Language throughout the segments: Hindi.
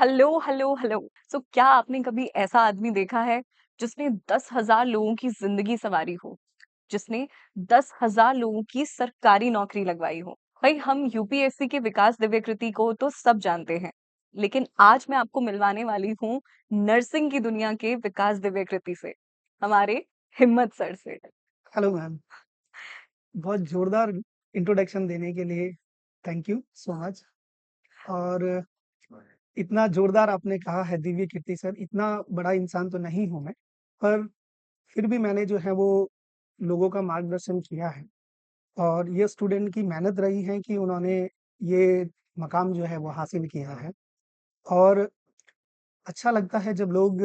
Hello, hello, hello. सो क्या आपने कभी ऐसा आदमी देखा है जिसने 10,000 लोगों की ज़िंदगी सँवारी हो? जिसने 10,000 लोगों की सरकारी नौकरी लगवाई हो? भई हम यूपीएससी के विकास दिव्यकृति को तो सब जानते हैं, लेकिन आज मैं आपको मिलवाने वाली हूँ नर्सिंग की दुनिया के विकास दिव्यकृति से, हमारे हिम्मत सर से। हेलो मैम, बहुत ज़ोरदार इंट्रोडक्शन देने के लिए थैंक यू सो मच। और इतना ज़ोरदार आपने कहा है दिव्य कीर्ति सर, इतना बड़ा इंसान तो नहीं हूँ मैं, पर फिर भी मैंने जो है वो लोगों का मार्गदर्शन किया है और ये स्टूडेंट की मेहनत रही है कि उन्होंने ये मकाम जो है वो हासिल किया है। और अच्छा लगता है जब लोग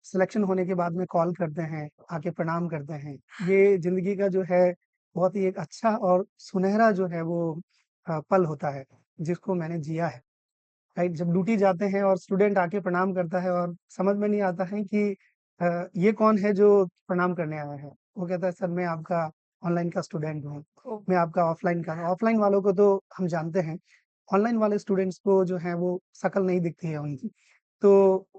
सिलेक्शन होने के बाद में कॉल करते हैं, आके प्रणाम करते हैं। ये ज़िंदगी का जो है बहुत ही एक अच्छा और सुनहरा जो है वो पल होता है, जिसको मैंने जिया है। राइट? जब ड्यूटी जाते हैं और स्टूडेंट आके प्रणाम करता है और समझ में नहीं आता है कि ये कौन है जो प्रणाम करने आया है। वो कहता है सर मैं आपका ऑनलाइन का स्टूडेंट हूँ, ओह! मैं आपका ऑफलाइन का। ऑफलाइन वालों को तो हम जानते हैं, ऑनलाइन वाले स्टूडेंट्स को जो है वो शक्ल नहीं दिखती है उनकी। तो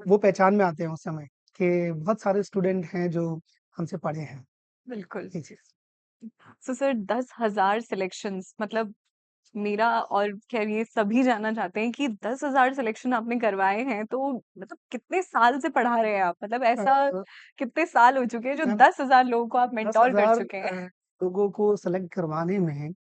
वो पहचान में आते हैं उस समय कि बहुत सारे स्टूडेंट हैं जो हमसे पढ़े हैं। बिल्कुल। ये चीज़। सो सर 10,000 सिलेक्शंस मतलब मेरा और ख़ैर ये सभी जानना चाहते हैं कि 10,000 सिलेक्शन आपने करवाए हैं, तो मतलब कितने साल से पढ़ा रहे हैं आप? मतलब अ, ऐसा कितने साल हो चुके हैं जो मैम 10,000 लोगों को आप मेंटोर कर 10,000 चुके हैं? लोगों को सेलेक्ट करवाने में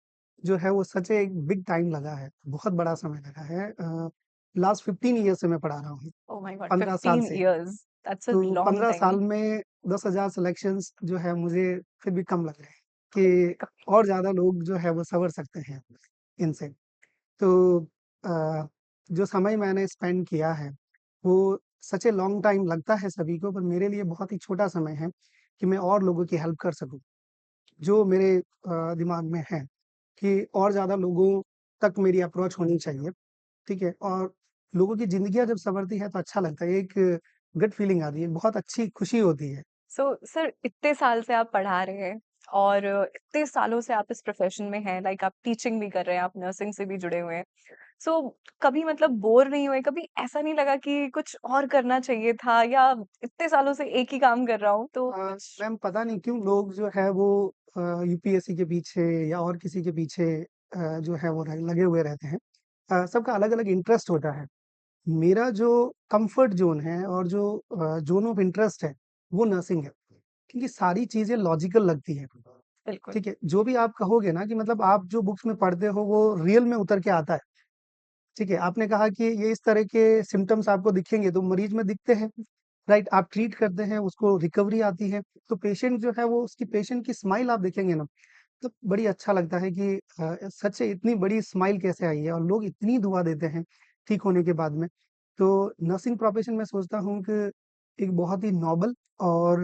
जो है वो सच एक बिग टाइम लगा है, बहुत बड़ा समय लगा है। लास्ट 15 ईयर से मैं पढ़ा रहा हूँ, ओह माय गॉड 15 साल 15 से। इयर्स दैट्स अ तो लॉन्ग 15 टाइम। साल में 10,000 सिलेक्शंस जो है मुझे फिर भी कम लग रहे हैं कि और ज़्यादा लोग जो है वो संवर सकते हैं इनसे। तो अ, जो समय मैंने स्पेंड किया है, वो सच ए लॉन्ग टाइम लगता है सभी को, पर मेरे लिए बहुत ही छोटा समय है कि मैं और लोगों की हेल्प कर सकूँ। जो मेरे दिमाग में है कि और ज़्यादा लोगों तक मेरी अप्रोच होनी चाहिए, ठीक है? और लोगों की ज़िंदगियाँ जब सँवरती है तो अच्छा लगता है, एक गट फीलिंग आती है, बहुत अच्छी खुशी होती है। सो सर इतने साल से आप पढ़ा रहे हैं और इतने सालों से आप इस प्रोफ़ेशन में हैं, लाइक आप टीचिंग भी कर रहे हैं, आप नर्सिंग से भी जुड़े हुए हैं। सो कभी मतलब बोर नहीं हुए, कभी ऐसा नहीं लगा कि कुछ और करना चाहिए था या इतने सालों से एक ही काम कर रहा हूँ तो कुछ मैम पता नहीं क्यों लोग जो है वो यूपीएससी के पीछे या और किसी के पीछे जो है वो लगे हुए रहते हैं। सबका अलग-अलग इंटरेस्ट होता है। मेरा जो कंफर्ट ज़ोन है और जो ज़ोन ऑफ इंटरेस्ट है, वो नर्सिंग है। क्योंकि सारी चीज़ें लॉजिकल लगती हैं। बिल्कुल। ठीक है? जो भी आप कहोगे ना कि मतलब आप जो बुक्स में पढ़ते हो वो रियल में उतर के आता है। ठीक है? आपने कहा कि ये इस तरह के सिम्पटम्स आपको दिखेंगे तो मरीज़ में दिखते हैं, राइट? आप ट्रीट करते हैं, उसको रिकवरी आती है, तो पेशेंट जो है वो उसकी पेशेंट की स्माइल आप देखेंगे ना, तो बड़ी अच्छा लगता है कि सच से इतनी बड़ी स्माइल कैसे आई है और लोग इतनी दुआ देते हैं ठीक होने के बाद में। तो नर्सिंग प्रोफ़ेशन मैं सोचता हूँ कि एक बहुत ही नोबल और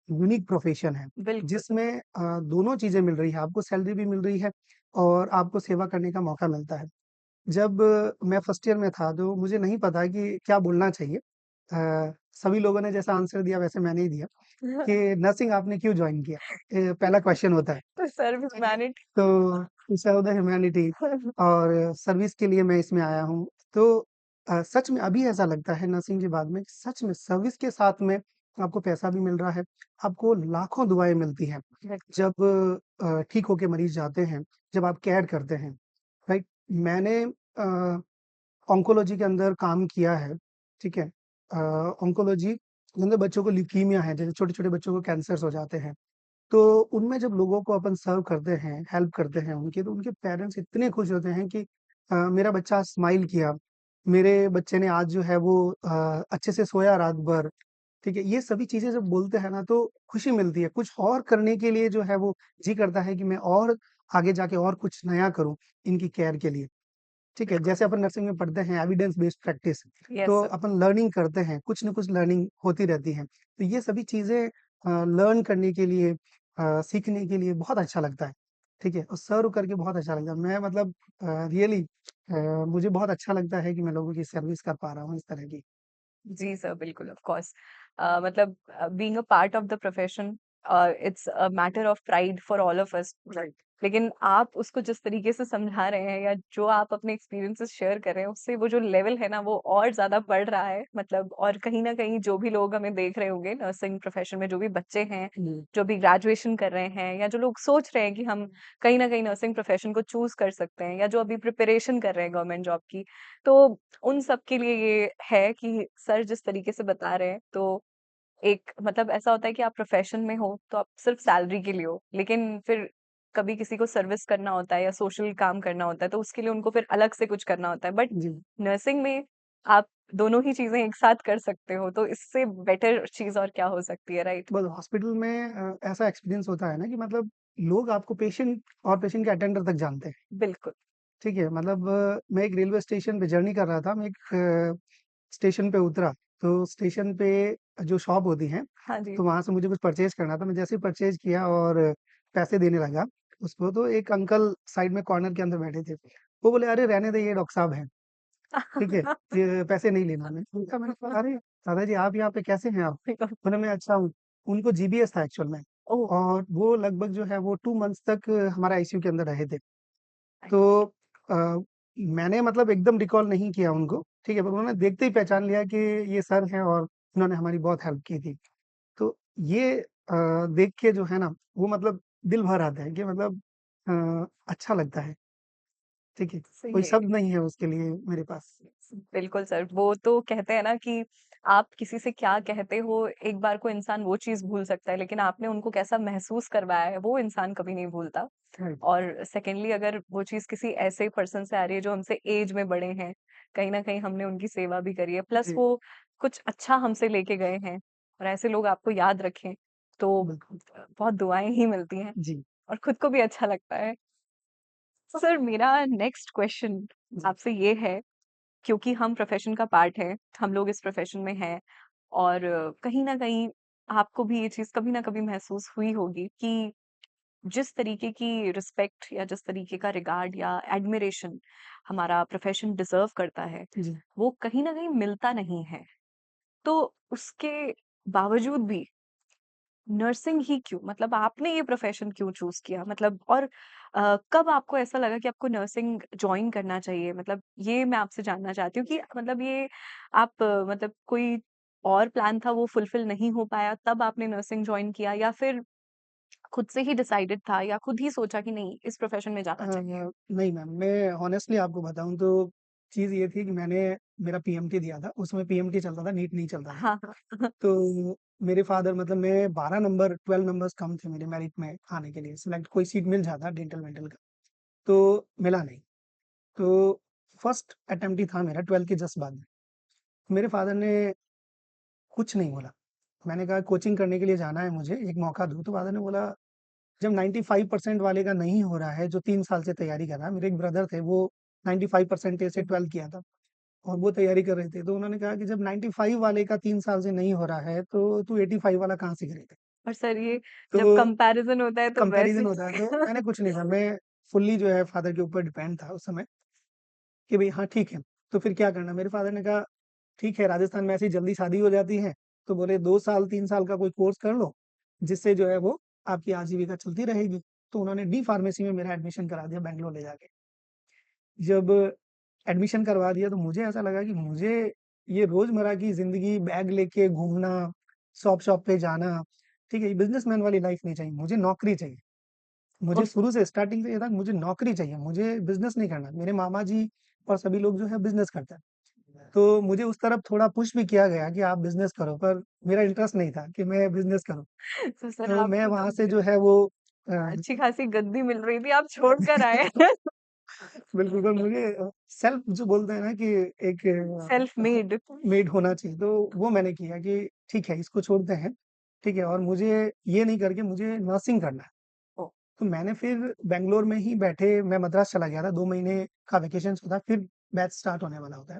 यूनिक प्रोफ़ेशन है, बिल्कुल। जिसमें दोनों चीज़ें मिल रही हैं, आपको सैलरी भी मिल रही है और आपको सेवा करने का मौका मिलता है। जब मैं फर्स्ट ईयर में था, तो मुझे नहीं पता कि क्या बोलना चाहिए। सभी लोगों ने जैसा आंसर दिया वैसे मैंने ही दिया कि नर्सिंग आपने क्यों जॉइन किया? पहला क्वेश्चन होता है। तो सर्विस मैनेज तो सर्व द ह्यूमैनिटी और सर्विस के लिए मैं इसमें आया हूँ। तो सच में अभी ऐसा लगता है नर्सिंग के बाद में, सच में सर्विस के साथ में आपको पैसा भी मिल रहा है, आपको लाखों दुआएँ मिलती हैं। जब ठीक होके मरीज़ जाते हैं, जब आप केयर करते हैं, राइट? मैंने ऑन्कोलॉजी के अंदर काम किया है, ठीक है? ऑन्कोलॉजी के अंदर बच्चों को ल्यूकीमिया है, जैसे छोटे-छोटे बच्चों को कैंसर्स हो जाते हैं। तो उनमें जब लोगों को अपन सर्व करते हैं, हेल्प करते हैं उनकी, तो उनके पेरेंट्स इतने खुश होते हैं कि मेरा बच्चा स्माइल किया, मेरे बच्चे ने आज जो है वो अच्छे से सोया रात भर, ठीक है? ये सभी चीज़ें जब बोलते हैं ना, तो खुशी मिलती है। कुछ और करने के लिए जो है वो जी करता है कि मैं और आगे जाके और कुछ नया करूँ इनकी केयर के लिए। ठीक है, बिल्कुल। जैसे अपन नर्सिंग में पढ़ते हैं एविडेंस बेस्ड प्रैक्टिस, यस तो सर। अपन लर्निंग करते हैं, कुछ न कुछ लर्निंग होती रहती है। तो ये सभी चीज़ें लर्न करने के लिए सीखने के लिए बहुत अच्छा लगता है, ठीक है? और सर्व करके बहुत अच्छा लगता है। मैं मतलब रियली मुझे बहुत अच्छा लगता है कि मैं लोगों की सर्विस कर पा रहा हूँ इस तरह की। जी सर, बिल्कुल ऑफ कोर्स। मतलब being a part of the profession it's a matter of pride for all of us. Right. लेकिन आप उसको जिस तरीके से समझा रहे हैं या जो आप अपने एक्सपीरियंसेस शेयर कर रहे हैं, उससे वो जो लेवल है ना वो और ज़्यादा बढ़ रहा है मतलब। और कहीं न कहीं जो भी लोग हमें देख रहे होंगे नर्सिंग प्रोफ़ेशन में, जो भी बच्चे हैं, जी, जो भी ग्रेजुएशन कर रहे हैं या जो लोग सोच रहे हैं कि हम कहीं न कहीं नर्सिंग प्रोफ़ेशन को चूज़ कर सकते हैं या जो अभी प्रिपरेशन कर रहे हैं गवर्नमेंट जॉब की, तो उन सब के लिए ये है कि सर जिस तरीके से बता रहे हैं, तो एक मतलब ऐसा होता है कि आप प्रोफ़ेशन में हो, तो आप सिर्फ़ सैलरी के लिए हो, लेकिन फिर कभी किसी को सर्विस करना होता है या सोशल काम करना होता है, तो उसके लिए उनको फिर अलग से कुछ करना होता है। But ji. नर्सिंग में आप दोनों ही चीज़ें एक साथ कर सकते हो, तो इससे बेटर चीज़ और क्या हो सकती है, राइट? बस हॉस्पिटल में ऐसा एक्सपीरियंस होता है ना कि मतलब लोग आपको पेशेंट और पेशेंट के अटेंडर तक जानते हैं, बिल्कुल। ठीक है? मतलब मैं एक रेलवे स्टेशन पे जर्नी कर रहा था, मैं एक स्टेशन पे उतरा, तो स्टेशन पे जो शॉप होती हैं, हाँ जी। तो वहाँ से मुझे कुछ परचेज़ करना था। मैं जैसे ही परचेज़ किया और पैसे देने लगा उसको, तो एक अंकल साइड में कॉर्नर के अंदर बैठे थे। वो बोले, "अरे! रहने दे, ये डॉक्टर साहब हैं।" ठीक है? ये पैसे नहीं लेना। मैंने कहा, "अरे! दादा जी आप यहाँ पे कैसे हैं आप?" बोले, "मैं अच्छा हूँ।" उनको जीबीएस था एक्चुअल में ओह! और वो लगभग जो है वो 2 मंथ्स तक हमारा आईसीयू के अंदर रहे थे। आई तो सी। अ, मैंने मतलब एकदम रिकॉल नहीं किया उनको, ठीक है? पर उन्होंने देखते ही पहचान लिया कि ये सर हैं और उन्होंने हमारी बहुत हेल्प की थी। तो ये देख के जो है ना, वो मतलब दिल भर आता है कि मतलब अच्छा लगता है, ठीक है? सही कोई है। शब्द नहीं है उसके लिए मेरे पास। बिल्कुल सर, वो तो कहते हैं ना कि आप किसी से क्या कहते हो, एक बार को इंसान वो चीज़ भूल सकता है, लेकिन आपने उनको कैसा महसूस करवाया है, वो इंसान कभी नहीं भूलता। राइट, और सेकेंडली अगर वो चीज़ किसी ऐसे पर्सन से आ रही है जो हमसे एज में बड़े हैं, कहीं न कहीं हमने उनकी सेवा भी करी है, प्लस जी, वो कुछ अच्छा हमसे लेके गए हैं और ऐसे लोग आपको याद रखें, तो बिल्कुल। बहुत दुआएँ ही मिलती हैं जी, और खुद को भी अच्छा लगता है। सर मेरा नेक्स्ट क्वेश्चन जी, आपसे ये है, क्योंकि हम प्रोफ़ेशन का पार्ट हैं, हम लोग इस प्रोफ़ेशन में हैं और कहीं न कहीं आपको भी ये चीज़ कभी न कभी महसूस हुई होगी कि जिस तरीके की रिस्पेक्ट या जिस तरीके का रिगार्ड या एडमिरेशन हमारा प्रोफ़ेशन डिज़र्व करता है, जी। वो कहीं न कहीं मिलता नहीं है। तो उसके बावजूद भी नर्सिंग ही क्यों? मतलब आपने ये प्रोफ़ेशन क्यों चूज़ किया? मतलब और कब आपको ऐसा लगा कि आपको नर्सिंग जॉइन करना चाहिए? मतलब ये मैं आपसे जानना चाहती हूँ कि मतलब ये आप मतलब कोई और प्लान था वो फुलफ़िल नहीं हो पाया तब आपने नर्सिंग जॉइन किया या फिर खुद से ही डिसाइडेड था या खुद ही सोचा कि नहीं इस प्रोफ़ेशन में जाना चाहिए? नहीं मैम, मैं हॉनेस्टली आपको बताऊँ तो चीज़ ये थी कि मैंने मेरा पीएमटी दिया था, उसमें पीएमटी चलता था, नीट नहीं चलता था। हाँ, हाँ। तो मेरे फादर मतलब मैं 12 नंबर 12 नंबर्स कम थे मेरे मेरिट में आने के लिए, सिलेक्ट कोई सीट मिल जाता डेंटल-वेंटल का, तो मिला नहीं। तो फर्स्ट अटेम्प्ट ही था मेरा 12th के जस्ट बाद में। मेरे फादर ने कुछ नहीं बोला। मैंने कहा कोचिंग करने के लिए जाना है मुझे, एक मौका दो, तो फादर ने बोला जब 95% वाले का नहीं हो रहा है, जो 3 साल से तैयारी कर रहा है, मेरे एक ब्रदर थे वो 95 परसेंटेज से 12th किया था और वो तैयारी कर रहे थे, तो उन्होंने कहा कि जब 95 वाले का 3 साल से नहीं हो रहा है, तो तू 85 वाला कहाँ से करेगा? और सर ये जब तो कंपैरिज़न होता है तो वैसे कंपैरिज़न होता है, तो मैंने कुछ नहीं कहा, मैं फुल्ली जो है फादर के ऊपर डिपेंड था उस समय कि भई हाँ, ठीक है, तो फिर क्या करना? मेरे फादर ने कहा, "ठीक है, राजस्थान में ऐसी जल्दी शादी हो जाती है, तो बोले 2 साल, 3 साल का कोई कोर्स कर लो, जिससे जो है वो आपकी आजीविका चलती रहेगी।" तो उन्होंने डी फार्मेसी में मेरा एडमिशन करा दिया बैंगलोर ले जाके। जब एडमिशन करवा दिया तो मुझे ऐसा लगा कि मुझे ये रोज़मर्रा की ज़िंदगी बैग लेके घूमना, शॉप-शॉप पे जाना, ठीक है? ये बिज़नेसमैन वाली लाइफ़ नहीं चाहिए, मुझे नौकरी चाहिए। मुझे ओह! शुरू से स्टार्टिंग से ये था कि मुझे नौकरी चाहिए, मुझे बिज़नेस नहीं करना। मेरे मामा जी और सभी लोग जो है बिज़नेस करते हैं। तो मुझे उस तरफ थोड़ा पुश भी किया गया कि आप बिज़नेस करो, पर मेरा इंटरेस्ट नहीं था कि मैं बिज़नेस करूँ। तो सर तो मैं आपको तो वहाँ से जो है वो अ, अच्छी खासी गद्दी मिल रही थी, आप छोड़ कर आए हैं। बिल्कुल, पर मुझे सेल्फ जो बोलते हैं ना कि एक सेल्फ मेड। मेड होना चाहिए, तो वो मैंने किया कि ठीक है, इसको छोड़ते हैं, ठीक है? और मुझे ये नहीं करके मुझे नर्सिंग करना है। ओह! तो मैंने फिर बैंगलोर में ही बैठे मैं मद्रास चला गया था, 2 महीने का वैकेशंस होता है, फिर बैच स्टार्ट होने वाला होता है।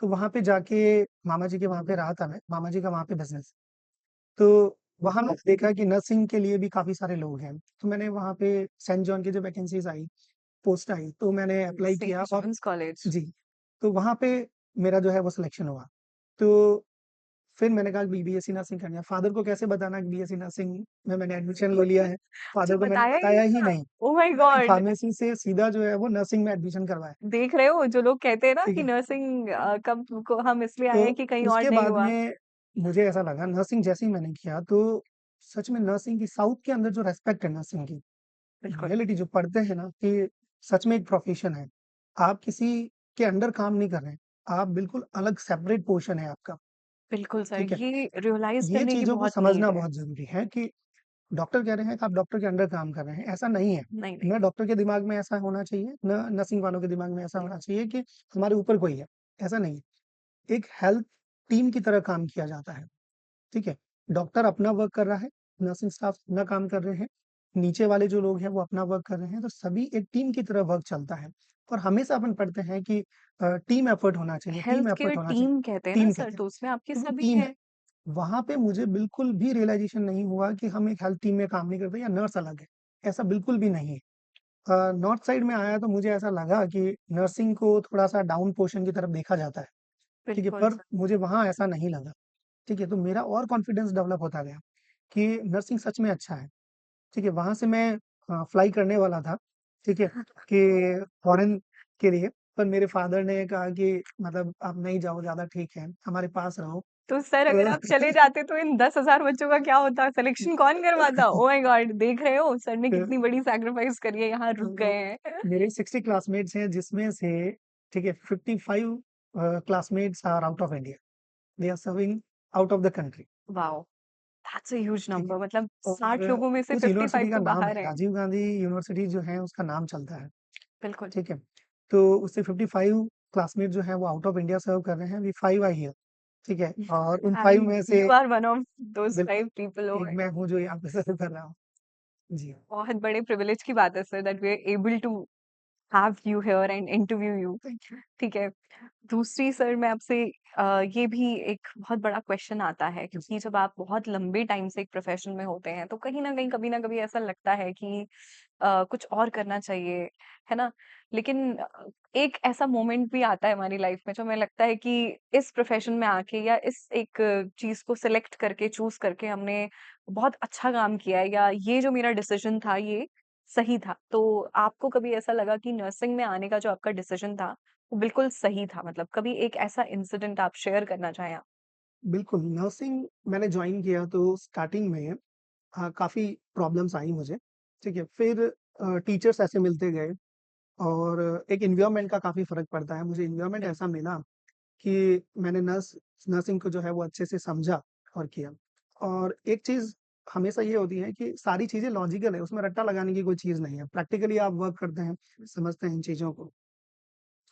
तो वहाँ पे जाके मामा जी के वहाँ पे रहा था मैं, मामा जी का वहाँ पे बिज़नेस। तो वहाँ मैंने देखा कि नर्सिंग के लिए भी काफ़ी सारे लोग हैं। तो मैंने वहाँ पे सेंट जॉन की जब वैकेंसीज़ आई, पोस्ट आई, तो मैंने अप्लाई किया सेंट और जॉन्स कॉलेज। जी, तो वहाँ पे मेरा जो है वो सिलेक्शन हुआ। तो फिर मैंने कहा बीएससी नर्सिंग करनी है। फादर को कैसे बताना कि बीएससी नर्सिंग में मैंने एडमिशन ले लिया है, अच्छा, फादर को मैंने बताया ही बताया नहीं ही था। नहीं। ओह माय मैंने गॉड! फार्मेसी से सीधा जो है वो नर्सिंग में एडमिशन करवाया, देख रहे हो, जो लोग कहते हैं ना ठीक कि है? नर्सिंग कब को हम इसलिए आए तो हैं कि कहीं और उसके नहीं बाद हुआ। में मुझे ऐसा लगा नर्सिंग जैसे ही मैंने किया तो सच में नर्सिंग की साउथ के अंदर जो रिस्पेक्ट है नर्सिंग की, बिल्कुल, रियलिटी जो पढ़ते हैं ना कि सच में एक प्रोफ़ेशन है। आप किसी के अंडर काम नहीं कर रहे हैं, आप बिल्कुल अलग सेपरेट पोर्शन है आपका, बिल्कुल सर, ठीक है? ये रियलाइज़ ये करने की चीज़ों को बहुत नीड समझना है। बहुत ज़रूरी है कि डॉक्टर कह रहे हैं कि आप डॉक्टर के अंडर काम कर रहे हैं, ऐसा नहीं है। नहीं, नहीं, ना डॉक्टर के दिमाग में ऐसा होना चाहिए, ना नर्सिंग वालों के दिमाग में ऐसा होना चाहिए कि हमारे ऊपर कोई है, ऐसा नहीं है। एक हेल्थ टीम की तरह काम किया जाता है, ठीक है? डॉक्टर अपना वर्क कर रहा है, नर्सिंग स्टाफ अपना काम कर रहे हैं, नीचे वाले जो लोग हैं वो अपना वर्क कर रहे हैं, तो सभी एक टीम की तरह वर्क चलता है। और हमेशा अपन पढ़ते हैं कि टीम एफर्ट होना चाहिए, टीम हेल्थ केयर एफर्ट होना चाहिए, टीम कहते हैं ना टीम सर, कहते हैं, तो उसमें आपके तो वो सभी टीम है। हैं। वहाँ पे मुझे बिल्कुल भी रियलाइज़ेशन नहीं हुआ कि हम एक हेल्थ टीम में काम नहीं करते या नर्स अलग है, ऐसा बिल्कुल भी नहीं है। नॉर्थ साइड में आया तो मुझे ऐसा लगा कि नर्सिंग को थोड़ा-सा डाउन पोर्शन की तरफ देखा जाता है, ठीक है? बिल्कुल पर सर। मुझे वहाँ ऐसा नहीं लगा, ठीक है? तो मेरा और कॉन्फिडेंस डेवलप होता गया कि नर्सिंग सच में अच्छा है, ठीक है? वहाँ से मैं फ्लाई करने वाला था, ठीक है? कि फॉरेन के लिए, पर मेरे फादर ने कहा कि मतलब आप नहीं जाओ ज़्यादा ठीक है, हमारे पास रहो। तो सर अगर तो आप चले जाते तो इन 10,000 बच्चों का क्या होता? सिलेक्शन कौन करवाता? Oh my God! देख रहे हो सर ने तो कितनी बड़ी सैक्रिफाइस करी है, यहाँ रुक तो गए हैं। मेरे 60 क्लासमेट्स हैं जिसमें से ठीक है 55 classmates are out of India. They are serving out of the country, wow! That's a huge ठीक है? नंबर, मतलब 60 और लोगों में से उस 55 यूनिवर्सिटी का तो नाम बाहर है हैं। राजीव गांधी यूनिवर्सिटी जो है उसका नाम चलता है, बिल्कुल। ठीक है? तो उससे 55 क्लासमेट जो हैं वो आउट ऑफ इंडिया सर्व कर रहे हैं, वी 5 आर हियर, ठीक है? और उन 5 एंड में से you are one of those बिल्कुल 5 पीपल। ओह एक माय मैं गॉड! हूँ जो यहाँ पे सर्व कर रहा हूँ। जी। बहुत बड़े प्रिविलेज की बात है sir that we are able to have you here and interview you. Thank you. ठीक है। दूसरी सर मैं आपसे ये भी एक बहुत बड़ा क्वेश्चन आता है, क्योंकि जब आप बहुत लंबे टाइम से एक प्रोफेशन में होते हैं तो कहीं ना कहीं कभी ना कभी ऐसा लगता है कि कुछ और करना चाहिए, है ना? लेकिन एक ऐसा मोमेंट भी आता है हमारी लाइफ में जो हमें लगता है कि इस प्रोफेशन में आके या इस एक चीज को सिलेक्ट करके चूज करके हमने बहुत अच्छा काम किया है, या ये जो मेरा डिसीजन था ये सही था। तो आपको कभी ऐसा लगा कि नर्सिंग में आने का जो आपका डिसीजन था वो बिल्कुल सही था? मतलब कभी एक ऐसा इंसिडेंट आप शेयर करना चाहें आप? बिल्कुल, नर्सिंग मैंने जॉइन किया तो स्टार्टिंग में काफ़ी प्रॉब्लम्स आई मुझे, ठीक है? फिर टीचर्स ऐसे मिलते गए और एक एनवायरनमेंट का काफ़ी फ़र्क पड़ता है। मुझे एनवायरनमेंट बिल्कुल। ऐसा मिला कि मैंने नर्सिंग को जो है वो अच्छे से समझा और किया। और एक चीज़ हमेशा ये होती है कि सारी चीज़ें लॉजिकल है, उसमें रट्टा लगाने की कोई चीज़ नहीं है। प्रैक्टिकली आप वर्क करते हैं, समझते हैं इन चीज़ों को।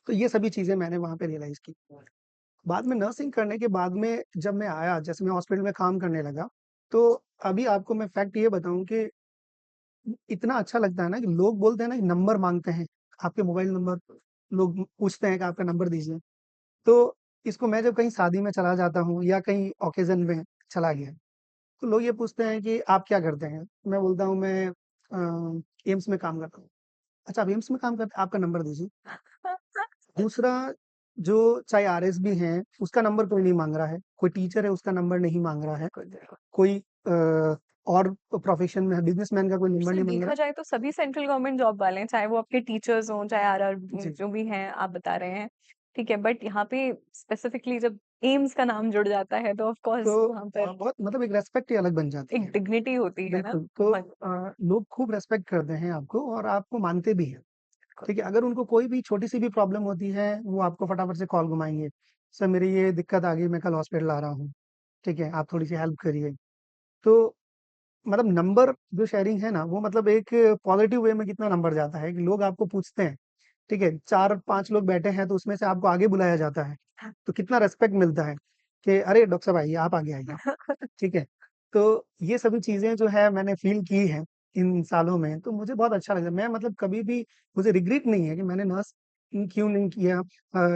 तो ये सभी चीज़ें मैंने वहाँ पे रियलाइज़ की। बाद में नर्सिंग करने के बाद में जब मैं आया, जैसे मैं हॉस्पिटल में काम करने लगा, तो अभी आपको मैं फैक्ट ये बताऊँ कि इतना अच्छा लगता है ना कि लोग बोलते हैं ना कि नंबर माँगते हैं, आपके मोबाइल नंबर लोग पूछते हैं कि आपका नंबर दीजिए। तो इसको मैं जब कहीं शादी में चला जाता हूँ या कहीं ऑकेज़न में चला गया, तो लोग ये पूछते हैं कि आप क्या करते हैं? मैं बोलता हूँ मैं एम्स में काम करता हूँ। अच्छा आप एम्स में काम करते हैं, आपका नंबर दीजिए। दूसरा जो चाहे आरएसबी हैं, उसका नंबर कोई नहीं माँग रहा है, कोई टीचर है उसका नंबर नहीं माँग रहा है, बिल्कुल, बिल्कुल। कोई और प्रोफ़ेशन में है, बिज़नेसमैन का कोई नंबर सर नहीं माँग रहा देखा जाए तो सभी सेंट्रल गवर्नमेंट जॉब वाले हैं, चाहे वो आपके टीचर्स हों, चाहे आरआर है। जी, जो भी हैं आप बता रहे हैं, ठीक है। बट यहाँ पे स्पेसिफिकली जब एम्स का नाम जुड़ जाता है तो ऑफ कोर्स तो वहाँ पर बहुत मतलब एक रिस्पेक्ट ही अलग बन जाती एक है। डिग्निटी होती है ना। बिल्कुल, तो बहुत। लोग खूब रिस्पेक्ट करते हैं आपको और आपको मानते भी हैं, बिल्कुल। ठीक है? अगर उनको कोई भी छोटी-सी भी प्रॉब्लम होती है, वो आपको फटाफट से कॉल घुमाएँगे, सर मेरी ये दिक्कत आ गई, मैं कल हॉस्पिटल आ रहा हूँ, ठीक है? आप थोड़ी-सी हेल्प करिए। तो मतलब नंबर जो शेयरिंग है ना, वो मतलब एक पॉज़िटिव वे में कितना नंबर जाता है कि लोग आपको पूछते हैं, ठीक है? 4-5 लोग बैठे हैं, तो उसमें से आपको आगे बुलाया जाता है, तो कितना रिस्पेक्ट मिलता है कि अरे! डॉक्टर साहब आइए, आप आगे आइए, ठीक है? तो ये सभी चीज़ें जो है मैंने फ़ील की हैं इन सालों में, तो मुझे बहुत अच्छा लगा। मैं मतलब कभी भी मुझे रिग्रेट नहीं है कि मैंने क्यों नहीं किया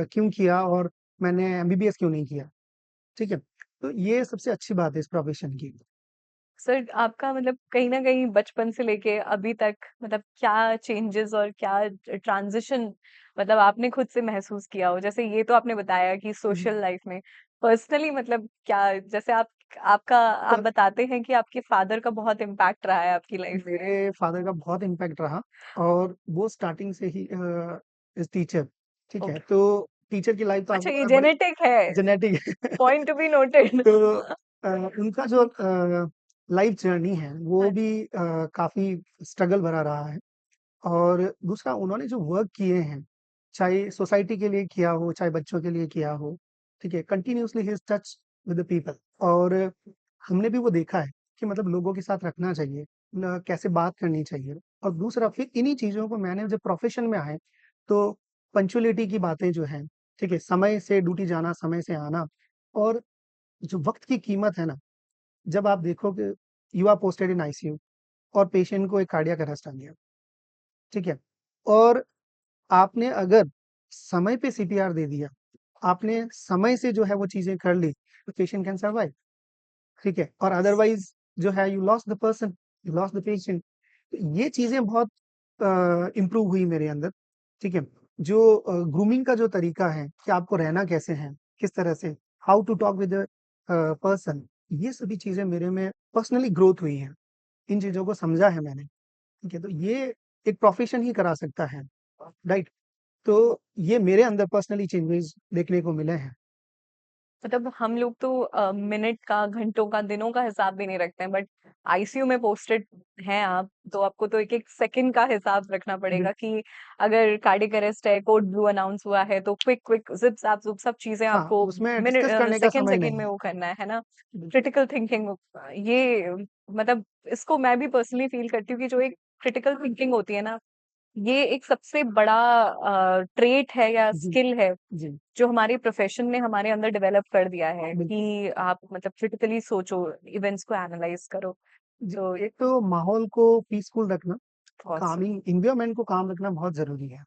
क्यों किया और मैंने एमबीबीएस क्यों नहीं किया, ठीक है? तो ये सबसे अच्छी बात है इस प्रोफ़ेशन की। सर आपका मतलब कहीं न कहीं बचपन से लेके अभी तक मतलब क्या चेंजेस और क्या ट्रांज़िशन मतलब आपने खुद से महसूस किया हो? जैसे ये तो आपने बताया कि हुँ। सोशल लाइफ़ में, पर्सनली मतलब क्या, जैसे आप प बताते हैं कि आपके फादर का बहुत इम्पैक्ट रहा है आपकी लाइफ में। मेरे फादर का बहुत इम्पैक्ट रहा और वो स्टार्टिंग से ही इज़ टीचर, ठीक है? ओके। तो टीचर की लाइफ तो अच्छा, आपको ये पता है बड़ी जेनेटिक है। जेनेटिक है। Point to be noted. तो उनका जो लाइफ जर्नी है वो हाँ भी जी। काफ़ी स्ट्रगल भरा रहा है। और दूसरा उन्होंने जो वर्क किए हैं, चाहे सोसाइटी के लिए किया हो, चाहे बच्चों के लिए किया हो, ठीक है? Continuously he is touch with the people और हमने भी वो देखा है कि मतलब लोगों के साथ रखना चाहिए, न कैसे बात करनी चाहिए। और दूसरा फिर इन्हीं चीज़ों को मैंने जब प्रोफ़ेशन में आए, तो पंक्चुअलिटी की बातें जो हैं, ठीक है? समय से ड्यूटी जाना, समय से आना और जो वक़्त की कीमत है ना, जब आप देखो कि you are posted in ICU और पेशेंट को एक कार्डियक अरेस्ट आ गया, ठीक है? और आपने अगर समय पे सीपीआर दे दिया, आपने समय से जो है वो चीज़ें कर ली, तो पेशेंट कैन सर्वाइव, ठीक है? और अदरवाइज़ जो है you lost the person, you lost the patient. तो ये चीज़ें बहुत इम्प्रूव हुई मेरे अंदर, ठीक है? जो ग्रूमिंग का जो तरीका है कि आपको रहना कैसे है, किस तरह से, how to talk with person, ये सभी चीज़ें मेरे में पर्सनली ग्रोथ हुई हैं। इन चीज़ों को समझा है मैंने, ठीक है? तो ये एक प्रोफ़ेशन ही करा सकता है, राइट? तो ये मेरे अंदर पर्सनली चेंजेस देखने को मिले हैं। मतलब हम लोग तो मिनट का, घंटों का, दिनों का हिसाब भी नहीं रखते हैं, बट आईसीयू में पोस्टेड हैं आप, तो आपको तो एक-एक सेकंड का हिसाब रखना बिल पड़ेगा कि अगर कार्डियक अरेस्ट है, कोड ब्लू अनाउंस हुआ है, तो क्विक क्विक ज़िप-ज़ाप सब चीज़ें हाँ, आपको उसमें डिस्कस करने का सेकंड समय सेकंड नहीं में है। वो करना है ना? बिल क्रिटिकल थिंकिंग ये मतलब इसको मैं भी पर्सनली फ़ील करती हूँ कि जो एक क्रिटिकल थिंकिंग होती है ना, ये एक सबसे बड़ा ट्रेट है या जी, स्किल है जी, जो हमारे प्रोफेशन ने हमारे अंदर डेवलप कर दिया है बिल कि आप मतलब क्रिटिकली सोचो, इवेंट्स को एनालाइज करो। जी, तो एक तो माहौल को पीसफुल रखना, बहुत सही। कामिंग एनवायरनमेंट को काम रखना बहुत ज़रूरी है।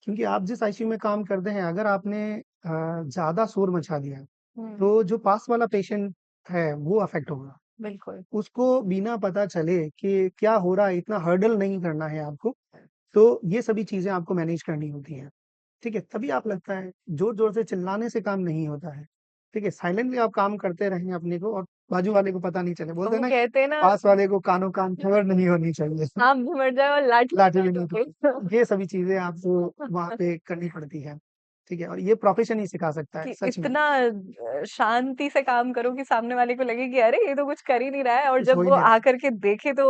क्योंकि आप जिस आईसीयू में काम करते हैं, अगर आपने ज़्यादा शोर मचा दिया, हुँ, तो जो पास वाला पेशेंट है, वो अफ़ेक्ट होगा। बिल्कुल। उसको बिना पता चले कि क्या हो रहा है, इतना हर्डल नहीं करना है आपको। तो ये सभी चीज़ें आपको मैनेज करनी होती हैं, ठीक है? तभी आप लगता है ज़ोर-ज़ोर से चिल्लाने से काम नहीं होता है, ठीक है? साइलेंटली आप काम करते रहें अपने को और बाजू वाले को पता नहीं चले। तो बोलते हैं वो ना, कहते हैं ना, पास वाले को कानो-कान खबर नहीं होनी चाहिए। आप भी मर जाओ और लाठी लाठी ना भी नहीं ठोके। ठोके। ये सभी चीज़ें आपको वहाँ पे करनी पड़ती हैं, ठीक है? और ये प्रोफ़ेशन ही सिखा सकता है, कि सच में। इतना शांति से काम करो कि सामने वाले को लगे कि अरे ये तो कुछ कर ही नहीं रहा है, और कुछ हो जब ही वो नहीं रहा। आकर के देखे तो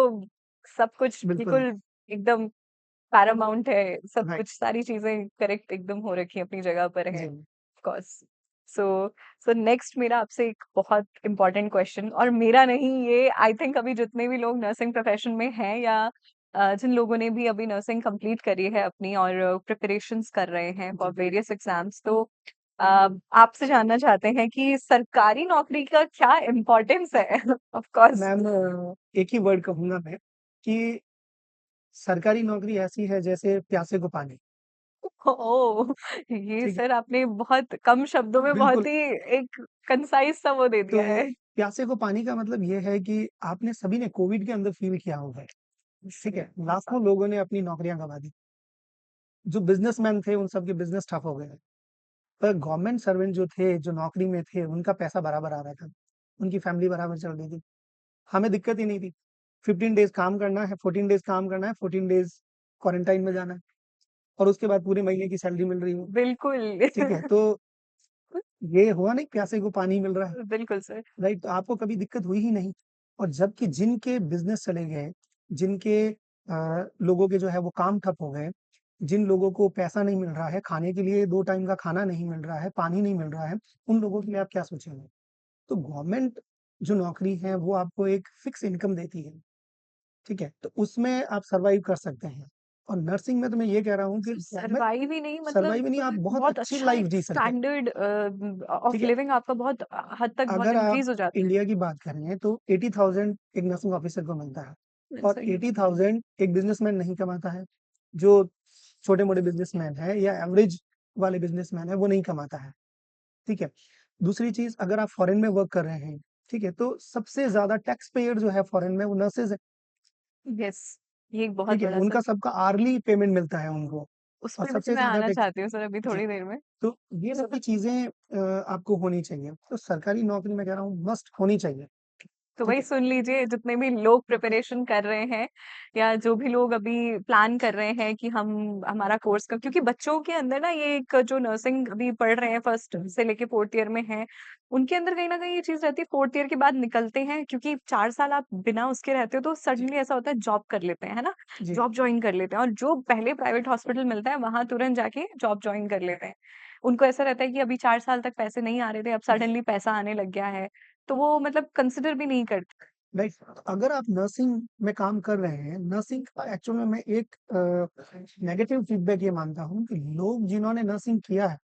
सब कुछ बिल्कुल, बिल्कुल एकदम पैरामाउंट है, सब राइट। कुछ सारी चीज़ें करेक्ट एकदम हो रखी हैं, अपनी जगह पर हैं। जी, of course. So so next मेरा आपसे एक बहुत इम्पोर्टेंट क्वेश्चन, और मेरा नहीं, ये आई थिंक अभी जितने भी लोग नर्सिंग प्रोफेशन में हैं या जिन लोगों ने भी अभी नर्सिंग कंप्लीट करी है अपनी और प्रिपरेशंस कर रहे हैं फॉर जी। वेरियस एग्जाम्स, तो आपसे जानना चाहते हैं कि सरकारी नौकरी का क्या इम्पोर्टेंस है? Of course. मैम एक ही वर्ड कहूँगा मैं कि सरकारी नौकरी ऐसी है जैसे प्यासे को पानी, ओह! ये ठीक है? सर आपने बहुत कम शब्दों में बहुत बिल्कुल, ही एक कंसाइज़ सा वो दे तो दिया है। प्यासे को पानी का मतलब ये है कि आपने सभी ने कोविड के अंदर फ़ील किया होगा, ठीक सही है? है। लाखों लोगों ने अपनी नौकरियाँ गँवा दी। जो बिज़नेसमैन थे, उन सबके बिज़नेस ठप हो गए। पर गवर्नमेंट सर्वेंट जो थे, जो नौकरी में थे, उनका पैसा बराबर आ रहा था। उनकी फैमिली बराबर चल रही थी। हमें दिक्कत ही नहीं थी। 15 डेज़ काम करना है, 14 डेज़ काम करना है, 14 डेज़ क्वारंटाइन में जाना है और उसके बाद पूरे महीने की सैलरी मिल रही है। बिल्कुल। ठीक है? तो ये हुआ नहीं प्यासे को पानी मिल रहा है, बिल्कुल सर। राइट? तो आपको कभी दिक्कत हुई ही नहीं और जबकि जिनके बिज़नेस चले गए, जिनके लोगों के जो है वो काम ठप हो गए, जिन लोगों को पैसा नहीं मिल रहा है, खाने के लिए 2 टाइम का खाना नहीं मिल रहा है, पानी नहीं मिल रहा है, उन लोगों के लिए आप क्या सोचेंगे? तो गवर्नमेंट जो नौकरी है वो आपको एक फ़िक्स इनकम देती है, ठीक है? तो उसमें आप सर्वाइव कर सकते हैं और नर्सिंग में तो मैं ये कह रहा हूँ कि सिर्फ गवर्नमेंट सर्वाइव ही नहीं, मतलब सर्वाइव नहीं आप बहुत बहुत अच्छी अच्छा लाइफ़ एक जी सकते हैं, स्टैंडर्ड ठीक ऑफ है? लिविंग आपका बहुत हद तक बहुत अगर आप इंक्रीज़ हो जाता है। इंडिया की बात करें तो 80,000 एक नर्सिंग ऑफिसर को मिलता है और सही है। 80,000 एक बिज़नेसमैन नहीं कमाता है। जो छोटे-मोटे बिज़नेसमैन है या एवरेज वाले बिज़नेसमैन है वो नहीं कमाता है, ठीक है? दूसरी चीज़ अगर आप फॉरेन में वर्क कर रहे हैं, ठीक है? तो सबसे ज़्यादा टैक्स पेयर जो है फॉरेन में वो नर्सेज़ हैं, यस, ये एक बहुत ठीक है? बड़ा उनका सर। सबका आर्ली पेमेंट मिलता है उनको। उस और पे भी तो सबसे मैं ज़्यादा आना देखिए चाहती हूँ सर अभी जी, थोड़ी देर में। तो ये सभी चीज़ें आपको होनी चाहिए। तो सरकारी नौकरी मैं कह रहा हूँ मस्ट होनी चाहिए, तो ठीक वही है? सुन लीजिए जितने भी लोग प्रिपरेशन कर रहे हैं या जो भी लोग अभी प्लान कर रहे हैं कि हम हमारा कोर्स का क्योंकि बच्चों के अंदर ना ये एक जो नर्सिंग अभी पढ़ रहे हैं फर्स्ट से लेके फोर्थ ईयर में है उनके अंदर कहीं ना कहीं ये चीज रहती है फोर्थ ईयर के बाद निकलते हैं क्योंकि 4 साल आप बिना उसके रहते हो तो जी, सडनली ऐसा होता है जॉब कर लेते हैं है ना जी, जॉब ज्वाइन कर लेते हैं और जो पहले प्राइवेट हॉस्पिटल मिलता है वहां तुरंत जाके जॉब ज्वाइन कर लेते हैं उनको ऐसा रहता है कि अभी 4 साल तक पैसे नहीं आ रहे थे अब जी। सडनली पैसा आने लग गया है तो वो मतलब कंसिडर भी नहीं करते लाइक अगर आप नर्सिंग में काम कर रहे हैं, नर्सिंग का एक्चुअल में मैं एक नेगेटिव फीडबैक ये मानता हूँ कि लोग जिन्होंने नर्सिंग किया है